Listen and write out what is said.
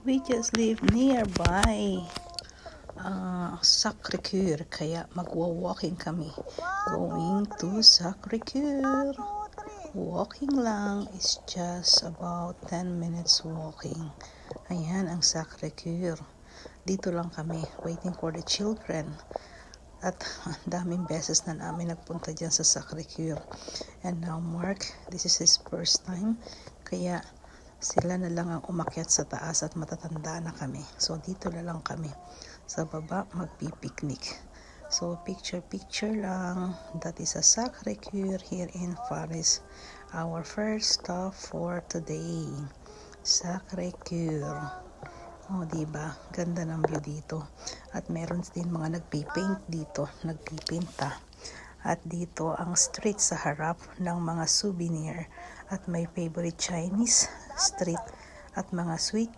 We just live nearby Sacré-Cœur, kaya magwa-walking kami. Going to Sacré-Cœur. Walking lang is just about 10 minutes walking. Ayan ang Sacré-Cœur. Dito lang kami, waiting for the children. At daming beses na namin nagpunta dyan sa Sacré-Cœur. And now Mark, this is his first time. Kaya sila na lang ang umakyat sa taas at matatanda na kami. So dito na lang kami. Sa baba magpipiknik. So picture lang. That is a Sacré-Cœur here in Paris. Our first stop for today. Sacré-Cœur. Oh, diba? Ganda ng view dito. At meron din mga nagpipaint dito, nagpipinta. At dito ang street sa harap ng mga souvenir. At may favorite Chinese street at mga sweet